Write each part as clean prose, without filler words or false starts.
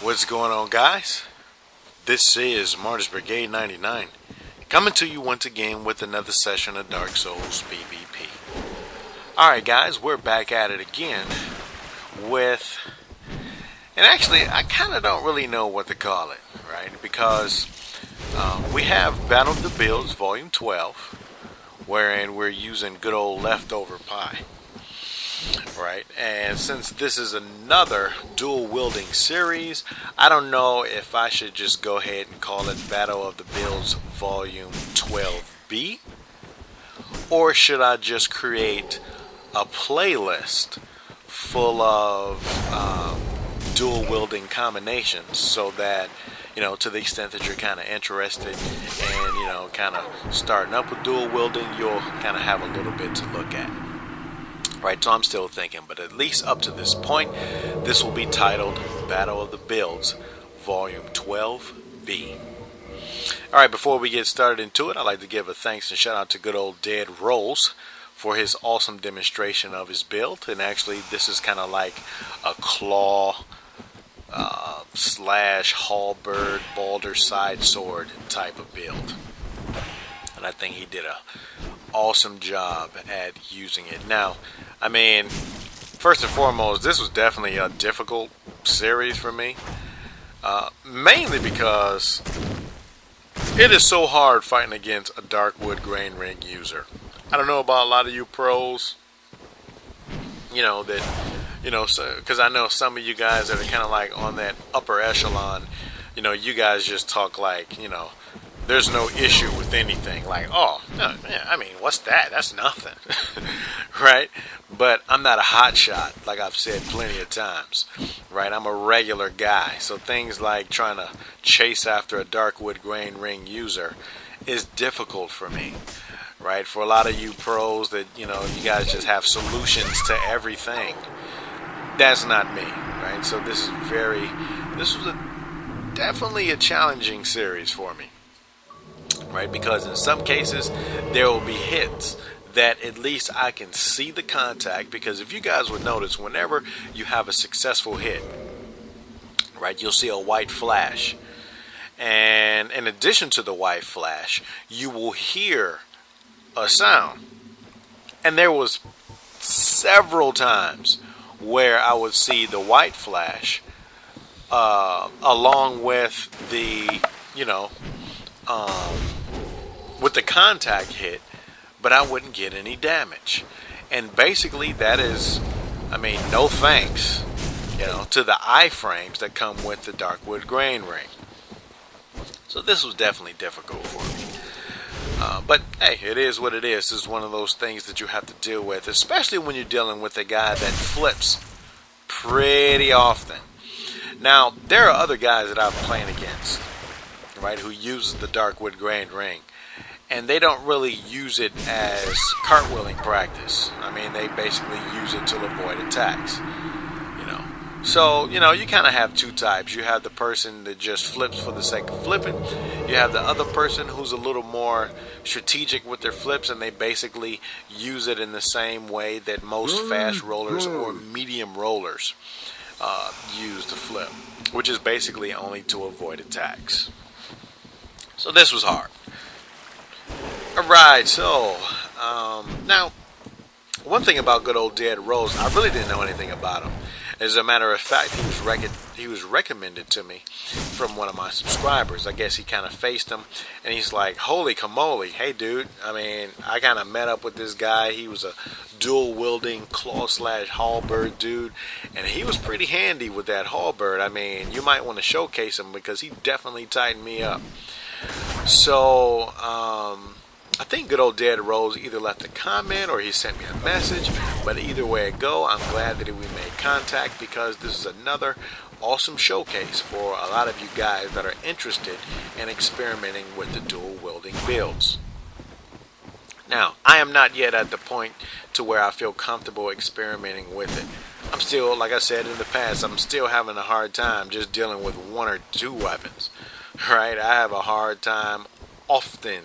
What's going on, guys? This is Martyrs Brigade 99 coming to you once again with another session of Dark Souls PvP. Alright guys, we're back at it again with, and actually I kind of don't really know what to call it, right? Because we have Battle of the Builds Volume 12, wherein we're using good old leftover pie. Right, and since this is another dual wielding series, I don't know if I should just go ahead and call it Battle of the Builds Volume 12B, or should I just create a playlist full of dual wielding combinations, so that, you know, to the extent that you're kind of interested and, you know, kind of starting up with dual wielding, you'll kind of have a little bit to look at. Right, so I'm still thinking, but at least up to this point, this will be titled Battle of the Builds, Volume 12B. Alright, before we get started into it, I'd like to give a thanks and shout out to good old DeadRose for his awesome demonstration of his build. And actually, this is kind of like a claw slash halberd, balder side sword type of build. And I think he did a awesome job at using it. Now, I mean, first and foremost, this was definitely a difficult series for me, mainly because it is so hard fighting against a Darkwood Grain Ring user. I don't know about a lot of you pros, you know, that, you know, because I know some of you guys that are kind of like on that upper echelon, you know, you guys just talk like, you know, there's no issue with anything. Like, oh, no, man, I mean, what's that? That's nothing. Right? But I'm not a hot shot, like I've said plenty of times. Right? I'm a regular guy. So things like trying to chase after a Darkwood Grain Ring user is difficult for me. Right? For a lot of you pros that, you know, you guys just have solutions to everything. That's not me. Right? So this was definitely a challenging series for me. Right, because in some cases there will be hits that at least I can see the contact, because if you guys would notice, whenever you have a successful hit, right, you'll see a white flash, and in addition to the white flash, you will hear a sound. And there was several times where I would see the white flash along with the, you know, with the contact hit, but I wouldn't get any damage. And basically that is, I mean, no thanks, you know, to the iframes that come with the Darkwood Grain Ring. So this was definitely difficult for me. But hey, it is what it is. This is one of those things that you have to deal with, especially when you're dealing with a guy that flips pretty often. Now, there are other guys that I'm playing against, right, who uses the Darkwood Grain Ring, and they don't really use it as cartwheeling practice. I mean, they basically use it to avoid attacks, you know. So, you know, you kind of have two types. You have the person that just flips for the sake of flipping. You have the other person who's a little more strategic with their flips, and they basically use it in the same way that most fast rollers or medium rollers use to flip, which is basically only to avoid attacks. So this was hard. Alright, so now, one thing about good old DeadRose, I really didn't know anything about him. As a matter of fact, he was recommended to me from one of my subscribers. I guess he kind of faced him, and he's like, holy camole, hey dude, I mean, I kind of met up with this guy. He was a dual wielding claw slash halberd dude, and he was pretty handy with that halberd. I mean, you might want to showcase him, because he definitely tightened me up. So, I think good old DeadRose either left a comment or he sent me a message, but either way it go, I'm glad that we made contact, because this is another awesome showcase for a lot of you guys that are interested in experimenting with the dual wielding builds. Now, I am not yet at the point to where I feel comfortable experimenting with it. I'm still, like I said in the past, I'm still having a hard time just dealing with one or two weapons. Right? I have a hard time often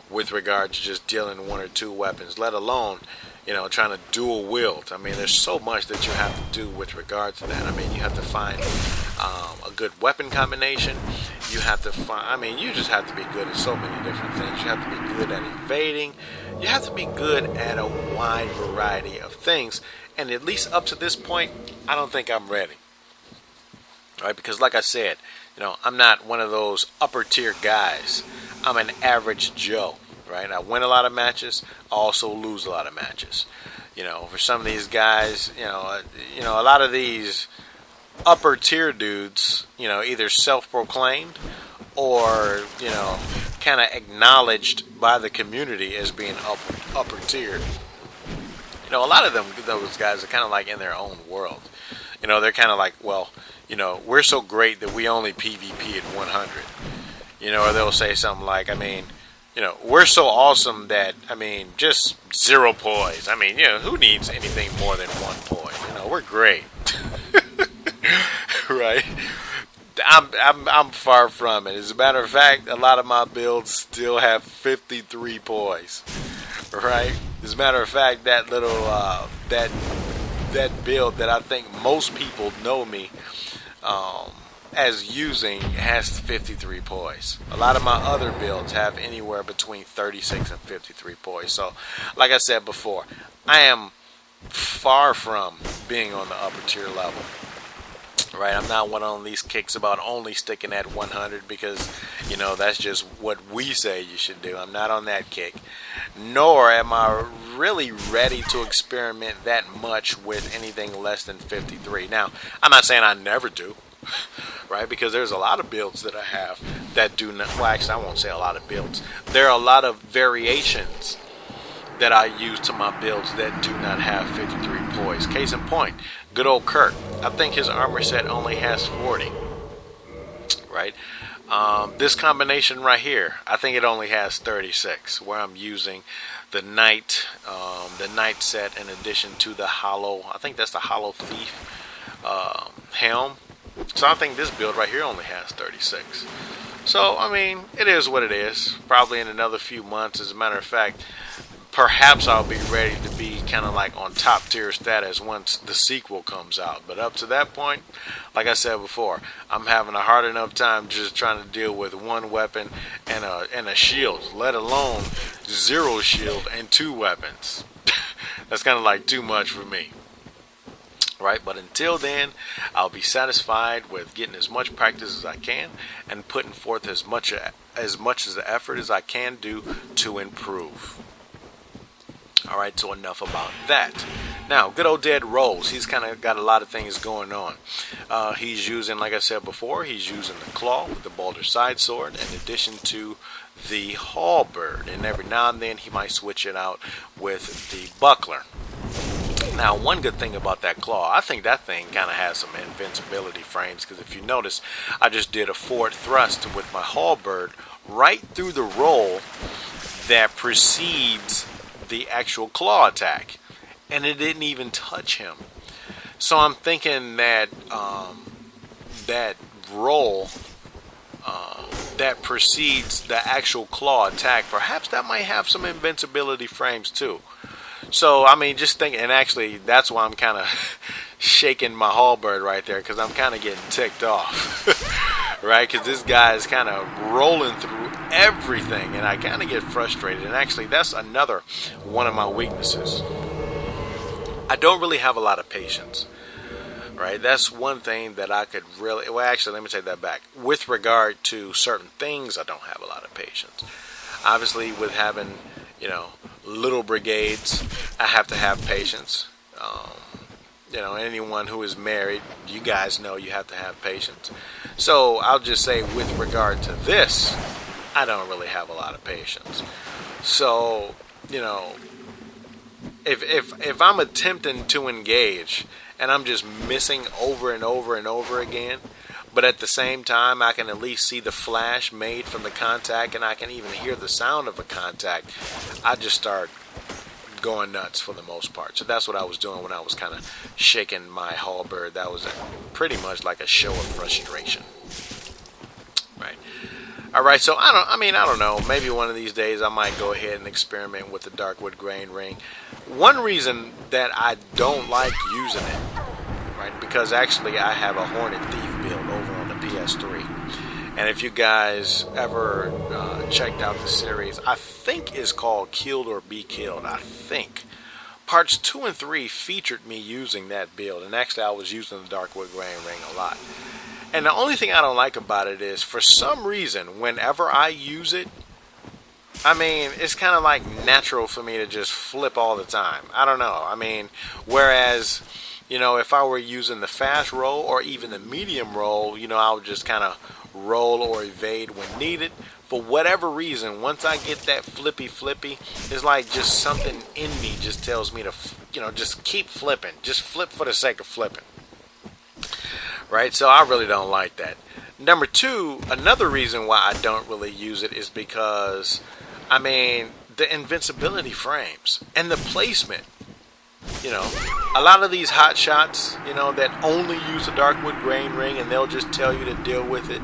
with regard to just dealing one or two weapons, let alone, you know, trying to dual wield. I mean, there's so much that you have to do with regard to that. I mean, you have to find a good weapon combination. You have to find, I mean, you just have to be good at so many different things. You have to be good at invading. You have to be good at a wide variety of things. And at least up to this point, I don't think I'm ready. All right, because like I said, I'm not one of those upper tier guys. I'm an average Joe, right? I win a lot of matches. I also lose a lot of matches. For some of these guys, a lot of these upper tier dudes, either self-proclaimed or, kind of acknowledged by the community as being upper tier. A lot of those guys are kind of like in their own world. They're kind of like, well, we're so great that we only PvP at 100. Or they'll say something like, we're so awesome that, just 0 poise. Who needs anything more than 1 poise? We're great. Right? I'm far from it. As a matter of fact, a lot of my builds still have 53 poise. Right? As a matter of fact, that little that build that I think most people know me as using has 53 poise. A lot of my other builds have anywhere between 36 and 53 poise. So, like I said before, I am far from being on the upper tier level. Right, I'm not one of these kicks about only sticking at 100 because, that's just what we say you should do. I'm not on that kick. Nor am I really ready to experiment that much with anything less than 53. Now, I'm not saying I never do, right? Because there's a lot of builds that I have that do not, well, actually, I won't say a lot of builds. There are a lot of variations that I use to my builds that do not have 53 poise. Case in point, good old Kirk. I think his armor set only has 40. Right? This combination right here, I think it only has 36. Where I'm using the knight set in addition to the hollow. I think that's the hollow thief helm. So I think this build right here only has 36. So it is what it is. Probably in another few months, as a matter of fact. Perhaps I'll be ready to be kind of like on top tier status once the sequel comes out. But up to that point, like I said before, I'm having a hard enough time just trying to deal with 1 weapon and a shield, let alone 0 shield and 2 weapons. That's kind of like too much for me. Right? But until then, I'll be satisfied with getting as much practice as I can and putting forth as much as the effort as I can do to improve. Alright, so enough about that. Now, good old DeadRose, he's kind of got a lot of things going on. He's using, like I said before, he's using the claw with the Boulder Side Sword in addition to the halberd. And every now and then he might switch it out with the buckler. Now, one good thing about that claw, I think that thing kind of has some invincibility frames. Because if you notice, I just did a forward thrust with my halberd right through the roll that precedes the actual claw attack, and it didn't even touch him. So I'm thinking that that roll that precedes the actual claw attack, perhaps that might have some invincibility frames too. So just thinking, and actually that's why I'm kind of shaking my halberd right there, because I'm kind of getting ticked off. Right, because this guy is kind of rolling through everything, and I kind of get frustrated. And actually, that's another one of my weaknesses. I don't really have a lot of patience. Right, that's one thing that I could really. Well, actually, let me take that back. With regard to certain things, I don't have a lot of patience. Obviously, with having little brigades, I have to have patience. Anyone who is married, you guys know you have to have patience. So I'll just say with regard to this, I don't really have a lot of patience. So, if I'm attempting to engage and I'm just missing over and over and over again, but at the same time I can at least see the flash made from the contact and I can even hear the sound of a contact, I just start going nuts for the most part. So that's what I was doing when I was kind of shaking my halberd. That was pretty much like a show of frustration. Right. Alright, so I don't know. Maybe one of these days I might go ahead and experiment with the Darkwood Grain Ring. One reason that I don't like using it, right, because actually I have a Hornet Thief build PS3. And if you guys ever checked out the series, I think it's called Killed or Be Killed. I think. Parts 2 and 3 featured me using that build. And actually I was using the Darkwood Grain Ring a lot. And the only thing I don't like about it is, for some reason, whenever I use it, I mean, it's kind of like natural for me to just flip all the time. I don't know. I mean, whereas, you know, if I were using the fast roll or even the medium roll, you know, I would just kind of roll or evade when needed. For whatever reason, once I get that flippy, it's like just something in me just tells me to, you know, just keep flipping. Just flip for the sake of flipping. Right? So I really don't like that. Number two, another reason why I don't really use it is because, I mean, the invincibility frames and the placement. You know, a lot of these hot shots, you know, that only use the Darkwood Grain Ring and they'll just tell you to deal with it.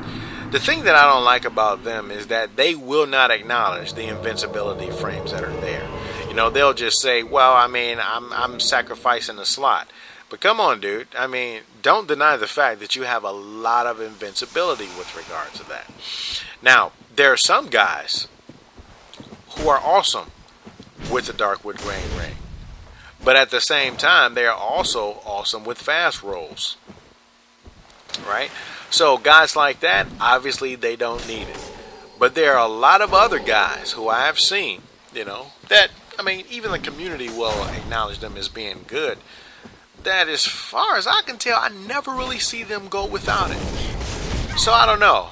The thing that I don't like about them is that they will not acknowledge the invincibility frames that are there. You know, they'll just say, well, I mean, I'm sacrificing a slot. But come on, dude. I mean, don't deny the fact that you have a lot of invincibility with regard to that. Now, there are some guys who are awesome with the Darkwood Grain Ring. But at the same time, they are also awesome with fast rolls. Right? So guys like that, obviously they don't need it. But there are a lot of other guys who I have seen, you know, that, I mean, even the community will acknowledge them as being good. That as far as I can tell, I never really see them go without it. So I don't know.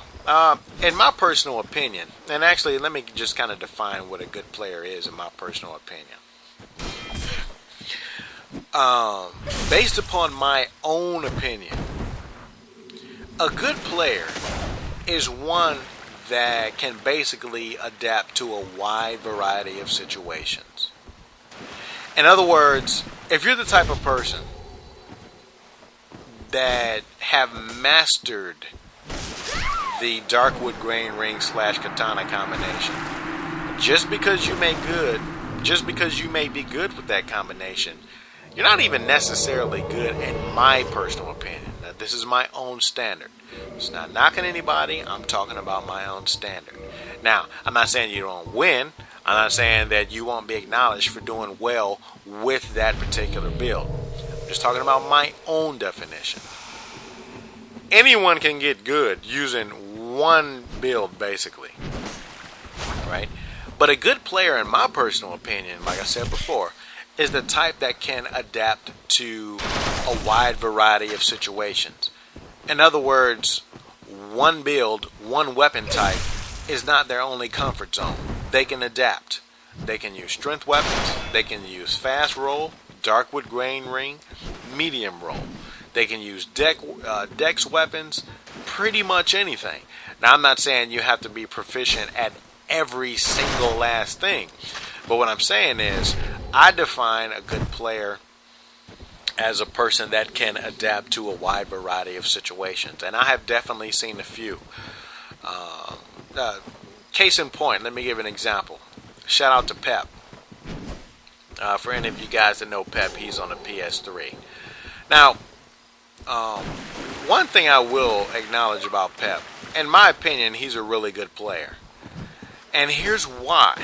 In my personal opinion, and actually let me just kind of define what a good player is in my personal opinion. Based upon my own opinion, a good player is one that can basically adapt to a wide variety of situations. In other words, if you're the type of person that have mastered the Darkwood Grain Ring / Katana combination, just because you may be good with that combination, you're not even necessarily good in my personal opinion. Now, this is my own standard. It's not knocking anybody. I'm talking about my own standard. Now, I'm not saying you don't win. I'm not saying that you won't be acknowledged for doing well with that particular build. I'm just talking about my own definition. Anyone can get good using one build, basically. Right? But a good player, in my personal opinion, like I said before, is the type that can adapt to a wide variety of situations. In other words, one build, one weapon type is not their only comfort zone. They can adapt. They can use strength weapons. They can use fast roll, Darkwood Grain Ring, medium roll. They can use dex weapons, pretty much anything. Now, I'm not saying you have to be proficient at every single last thing. But what I'm saying is, I define a good player as a person that can adapt to a wide variety of situations. And I have definitely seen a few. Case in point, let me give an example. Shout out to Pep. For any of you guys that know Pep, he's on the PS3. Now, one thing I will acknowledge about Pep, in my opinion, he's a really good player. And here's why.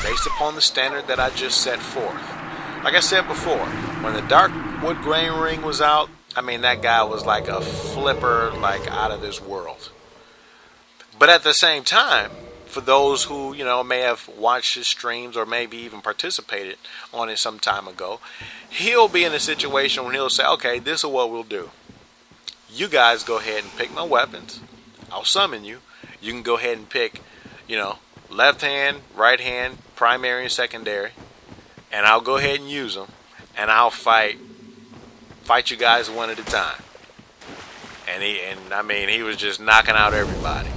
Based upon the standard that I just set forth. Like I said before, when the Darkwood Grain Ring was out, I mean, that guy was like a flipper, like out of this world. But at the same time, for those who, you know, may have watched his streams or maybe even participated on it some time ago, he'll be in a situation when he'll say, okay, this is what we'll do. You guys go ahead and pick my weapons. I'll summon you. You can go ahead and pick, you know, left hand, right hand, primary and secondary, and I'll go ahead and use them, and I'll fight you guys one at a time. And he was just knocking out everybody.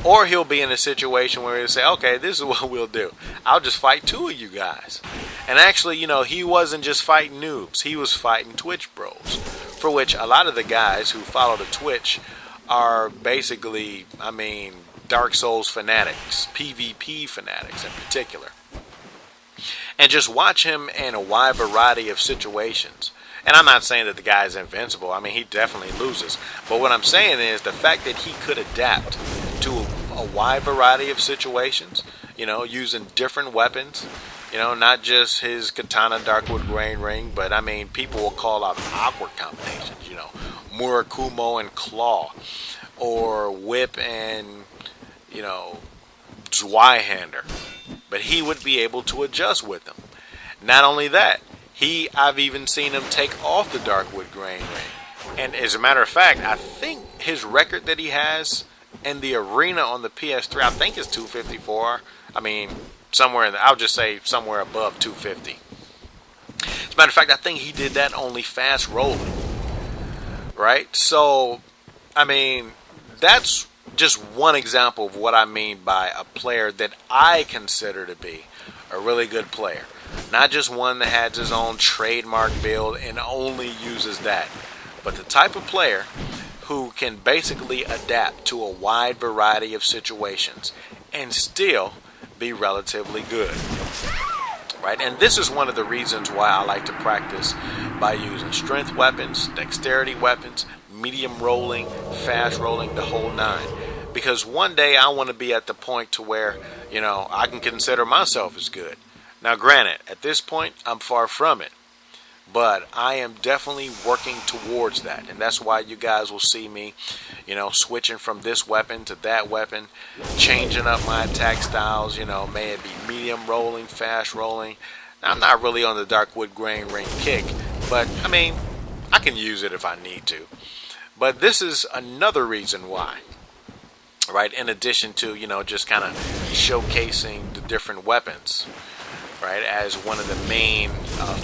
Or he'll be in a situation where he'll say, okay, this is what we'll do. I'll just fight two of you guys. And actually, you know, he wasn't just fighting noobs. He was fighting Twitch bros. For which a lot of the guys who follow the Twitch are basically, I mean, Dark Souls fanatics, PvP fanatics in particular. And just watch him in a wide variety of situations. And I'm not saying that the guy is invincible. I mean, he definitely loses. But what I'm saying is the fact that he could adapt to a wide variety of situations, using different weapons, not just his katana Darkwood Grain Ring, but I mean, people will call out awkward combinations, Murakumo and Claw, or Whip and, Zweihander. But he would be able to adjust with them. Not only that, I've even seen him take off the Darkwood Grain Ring. And as a matter of fact, I think his record that he has in the arena on the PS3, I think is 254. I mean, I'll just say somewhere above 250. As a matter of fact, I think he did that only fast rolling. Right? So, I mean, that's just one example of what I mean by a player that I consider to be a really good player. Not just one that has his own trademark build and only uses that, but the type of player who can basically adapt to a wide variety of situations and still be relatively good. Right? And this is one of the reasons why I like to practice by using strength weapons, dexterity weapons, medium rolling, fast rolling, the whole nine. Because one day I want to be at the point to where, I can consider myself as good. Now granted, at this point, I'm far from it. But I am definitely working towards that. And that's why you guys will see me, switching from this weapon to that weapon, changing up my attack styles, may it be medium rolling, fast rolling. Now, I'm not really on the Darkwood Grain Ring kick, but I mean, I can use it if I need to. But this is another reason why. Right, in addition to, just kind of showcasing the different weapons, right, as one of the main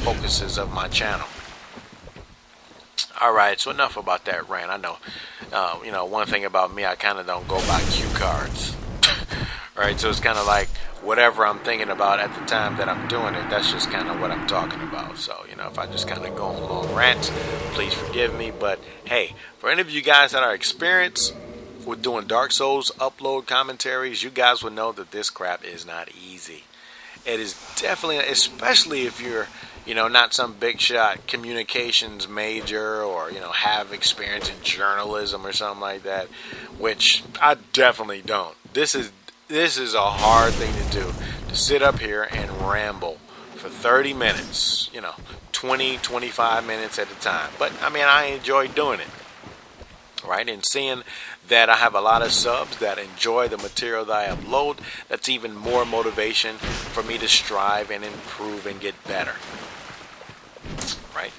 focuses of my channel. Alright, so enough about that rant. I know, one thing about me, I kind of don't go by cue cards. Right, so it's kind of like whatever I'm thinking about at the time that I'm doing it, that's just kind of what I'm talking about. So, if I just kind of go on long rants, please forgive me. But hey, for any of you guys that are experienced with doing Dark Souls upload commentaries, you guys will know that this crap is not easy. It is definitely, especially if you're, not some big shot communications major or, have experience in journalism or something like that, which I definitely don't. This is a hard thing to do, to sit up here and ramble for 30 minutes, 20, 25 minutes at a time. But, I mean, I enjoy doing it. Right, and seeing that I have a lot of subs that enjoy the material that I upload, that's even more motivation for me to strive and improve and get better. Right?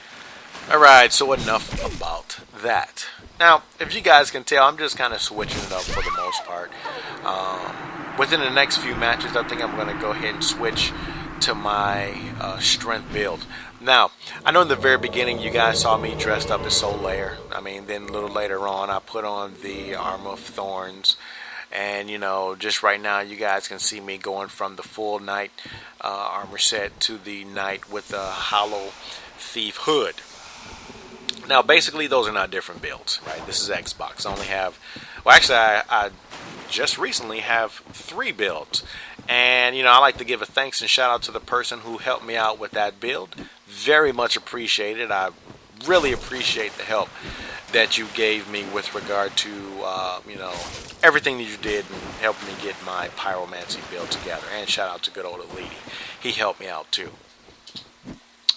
Alright, so enough about that. Now, if you guys can tell, I'm just kind of switching it up for the most part. Within the next few matches, I think I'm going to go ahead and switch to my strength build. Now, I know in the very beginning you guys saw me dressed up as Soul Lair. I mean, then a little later on I put on the Armor of Thorns. And, just right now you guys can see me going from the full Knight armor set to the Knight with the Hollow Thief hood. Now, basically those are not different builds, right? This is Xbox. I only have, I just recently have 3 builds. And, I like to give a thanks and shout out to the person who helped me out with that build. Very much appreciated. I really appreciate the help that you gave me with regard to, everything that you did and helped me get my pyromancy build together. And shout out to good old Elite. He helped me out too.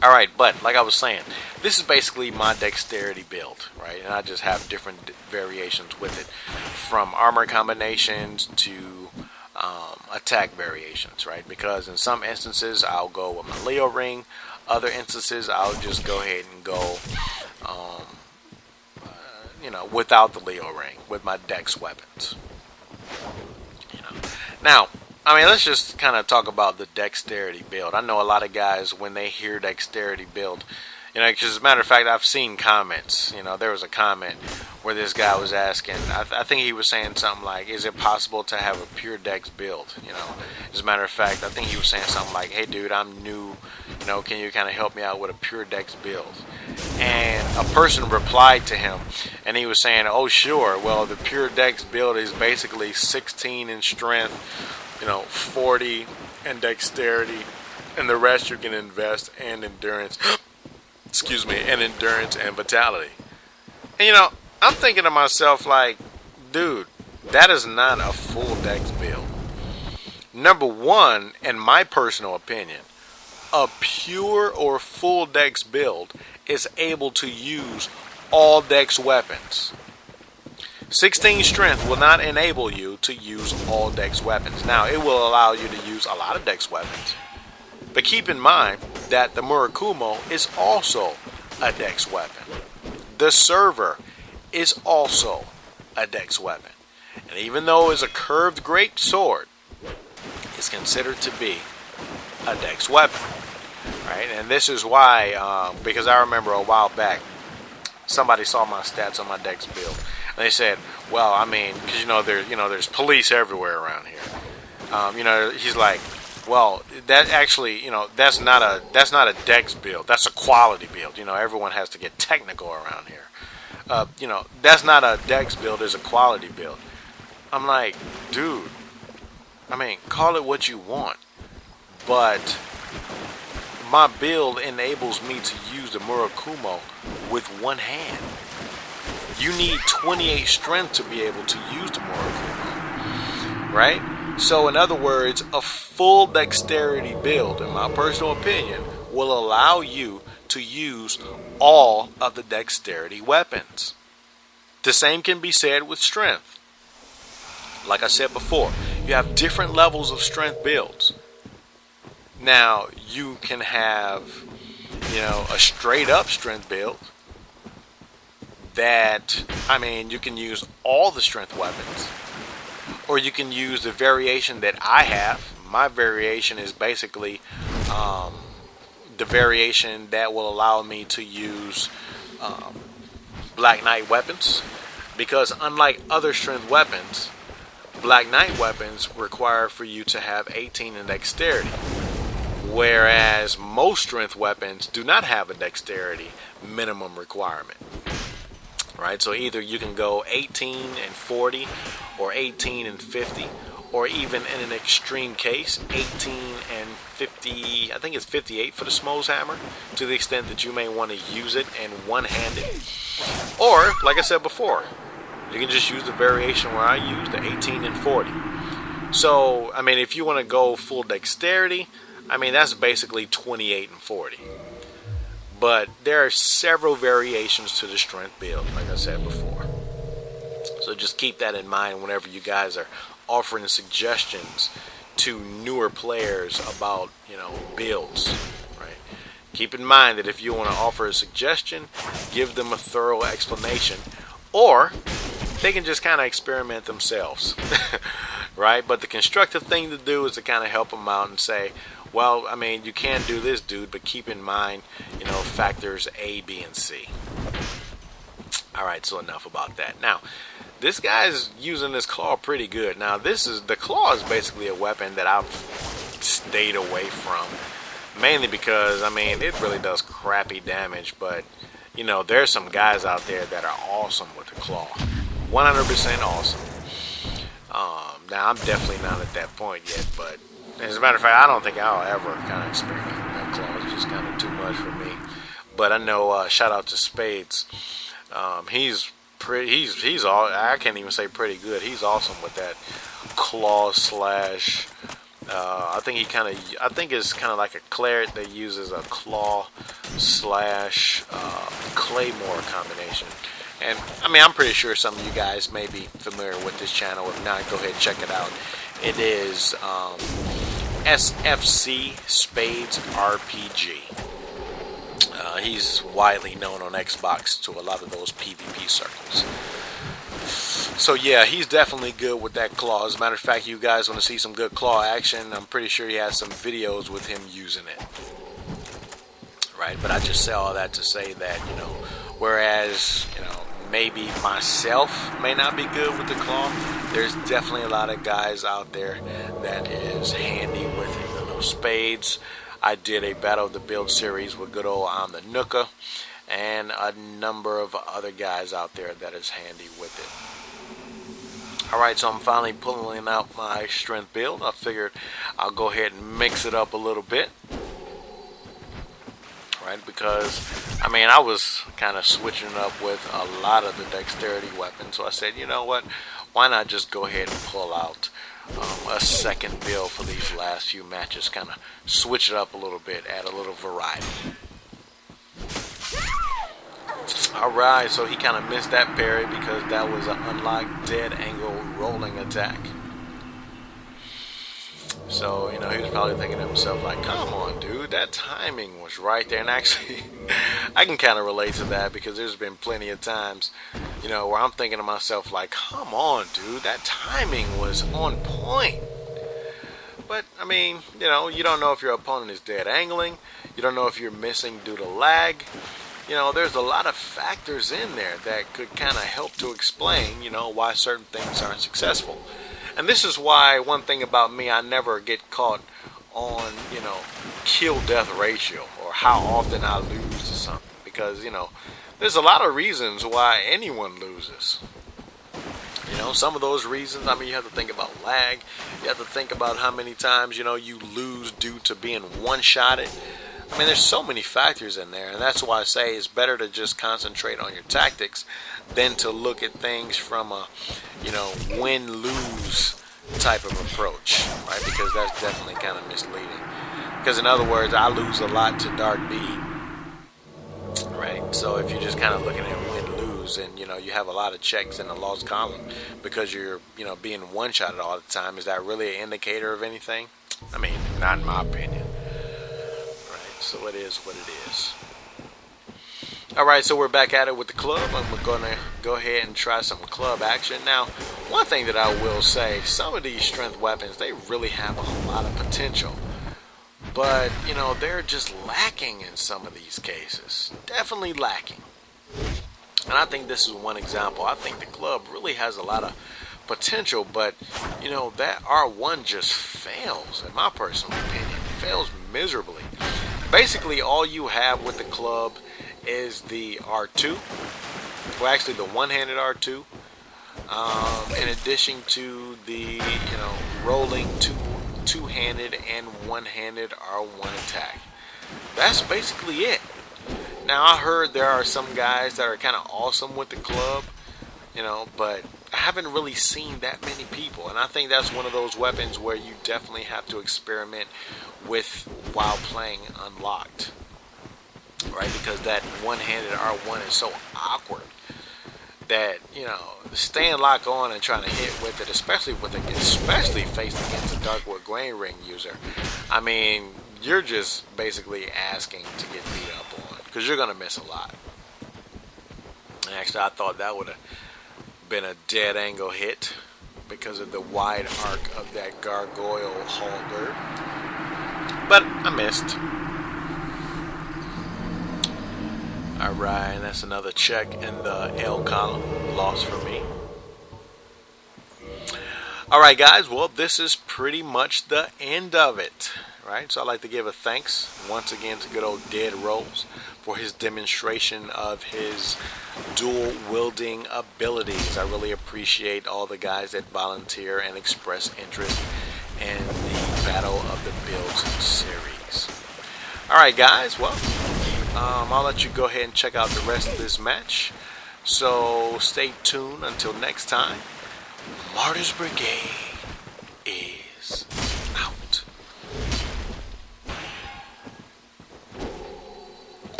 Alright, but like I was saying, this is basically my dexterity build, right? And I just have different variations with it. From armor combinations to attack variations, right? Because in some instances I'll go with my Leo ring, other instances I'll just go ahead and go without the Leo ring, with my dex weapons. Now, I mean, let's just kind of talk about the dexterity build. I know a lot of guys, when they hear dexterity build, because as a matter of fact, I've seen comments. There was a comment where this guy was asking, I think he was saying something like, is it possible to have a pure dex build? As a matter of fact, I think he was saying something like, hey dude, I'm new, can you kind of help me out with a pure dex build? And a person replied to him, and he was saying, oh sure, well the pure dex build is basically 16 in strength, 40 in dexterity, and the rest you can invest in endurance. excuse me, and endurance and vitality. And you know, I'm thinking to myself like, dude, that is not a full dex build. Number one, in my personal opinion, a pure or full dex build is able to use all dex weapons. 16 strength will not enable you to use all dex weapons. Now, it will allow you to use a lot of dex weapons. But keep in mind that the Murakumo is also a dex weapon. The server is also a dex weapon. And even though it's a curved great sword, it's considered to be a dex weapon. Right? And this is why, because I remember a while back, somebody saw my stats on my dex build. And they said, well, I mean, because there's police everywhere around here. He's like, well, that actually, that's not a dex build. That's a quality build. Everyone has to get technical around here. That's not a dex build. It's a quality build. I'm like, dude, I mean, call it what you want, but my build enables me to use the Murakumo with one hand. You need 28 strength to be able to use the Murakumo, right? So in other words, a full dexterity build, in my personal opinion, will allow you to use all of the dexterity weapons. The same can be said with strength. Like I said before, you have different levels of strength builds. Now, you can have, a straight up strength build that, you can use all the strength weapons. Or you can use the variation that I have. My variation is basically the variation that will allow me to use Black Knight weapons. Because unlike other strength weapons, Black Knight weapons require for you to have 18 in dexterity, whereas most strength weapons do not have a dexterity minimum requirement. Right? So either you can go 18 and 40, or 18 and 50, or even in an extreme case, 18 and 50, I think it's 58 for the Smo's hammer, to the extent that you may want to use it in one-handed. Or, like I said before, you can just use the variation where I use the 18 and 40. So, if you want to go full dexterity, that's basically 28 and 40. But there are several variations to the strength build, like I said before. So just keep that in mind whenever you guys are offering suggestions to newer players about, builds. Right? Keep in mind that if you want to offer a suggestion, give them a thorough explanation, or they can just kind of experiment themselves. Right? But the constructive thing to do is to kind of help them out and say, well, you can do this, dude, but keep in mind, factors A, B, and C. Alright, so enough about that. Now, this guy's using this claw pretty good. Now, the claw is basically a weapon that I've stayed away from. Mainly because, it really does crappy damage, but, there's some guys out there that are awesome with the claw. 100% awesome. Now, I'm definitely not at that point yet, but as a matter of fact, I don't think I'll ever kind of experiment with that claw. It's just kind of too much for me. But I know, shout out to Spades. He's all, I can't even say pretty good. He's awesome with that claw slash. I think it's kind of like a cleric that uses a claw slash claymore combination. And I'm pretty sure some of you guys may be familiar with this channel. If not, go ahead and check it out. It is SFC Spades RPG. He's widely known on Xbox to a lot of those PvP circles. So yeah, he's definitely good with that claw. As a matter of fact, you guys want to see some good claw action, I'm pretty sure he has some videos with him using it. Right? But I just say all that to say that, whereas, maybe myself may not be good with the claw, there's definitely a lot of guys out there that is handy with it. Spades, I did a Battle of the Build series with good old I'm the Nooka, and a number of other guys out there that is handy with it. Alright, so I'm finally pulling out my strength build. I figured I'll go ahead and mix it up a little bit. right? Because, I mean, I was kind of switching up with a lot of the dexterity weapons, so I said, you know what, why not just go ahead and pull out a second build for these last few matches, kind of switch it up a little bit, add a little variety. Alright, so he kind of missed that parry because that was an unlocked dead angle rolling attack. So, you know, he was probably thinking to himself, like, come on, dude, that timing was right there. And actually, I can kind of relate to that because there's been plenty of times, you know, where I'm thinking to myself, like, come on, dude, that timing was on point. But, I mean, you know, you don't know if your opponent is dead angling. You don't know if you're missing due to lag. You know, there's a lot of factors in there that could kind of help to explain, you know, why certain things aren't successful. And this is why one thing about me, I never get caught on, you know, kill-death ratio or how often I lose to something. Because, you know, there's a lot of reasons why anyone loses. You know, some of those reasons, I mean, you have to think about lag. You have to think about how many times, you know, you lose due to being one-shotted. I mean, there's so many factors in there, and that's why I say it's better to just concentrate on your tactics than to look at things from a, you know, win-lose type of approach, right? Because that's definitely kind of misleading. Because in other words, I lose a lot to dark bead, right? So if you're just kind of looking at win-lose, and you know, you have a lot of checks in the lost column because you're, you know, being one-shotted all the time, is that really an indicator of anything? I mean, not in my opinion. So it is what it is. Alright, so we're back at it with the club, and we're going to go ahead and try some club action. Now, one thing that I will say, some of these strength weapons, they really have a lot of potential. But, you know, they're just lacking in some of these cases. Definitely lacking. And I think this is one example. I think the club really has a lot of potential, but, you know, that R1 just fails, in my personal opinion. It fails miserably. Basically, all you have with the club is the R2. Well, actually, the one-handed R2. In addition to the, you know, rolling two-handed and one-handed R1 attack. That's basically it. Now, I heard there are some guys that are kind of awesome with the club, you know, but I haven't really seen that many people. And I think that's one of those weapons where you definitely have to experiment with while playing unlocked, right? Because that one-handed R1 is so awkward that, you know, staying locked on and trying to hit with it, especially faced against a Darkwood Grain Ring user, I mean, you're just basically asking to get beat up on because you're gonna miss a lot. And actually, I thought that would have been a dead angle hit because of the wide arc of that gargoyle halberd. But I missed. Alright, that's another check in the L column. Loss for me. Alright guys, well this is pretty much the end of it. Right? So I'd like to give a thanks once again to good old DeadRose for his demonstration of his dual wielding abilities. I really appreciate all the guys that volunteer and express interest in the Battle of the Builds series. Alright guys, well, I'll let you go ahead and check out the rest of this match. So stay tuned until next time. Martyrs Brigade.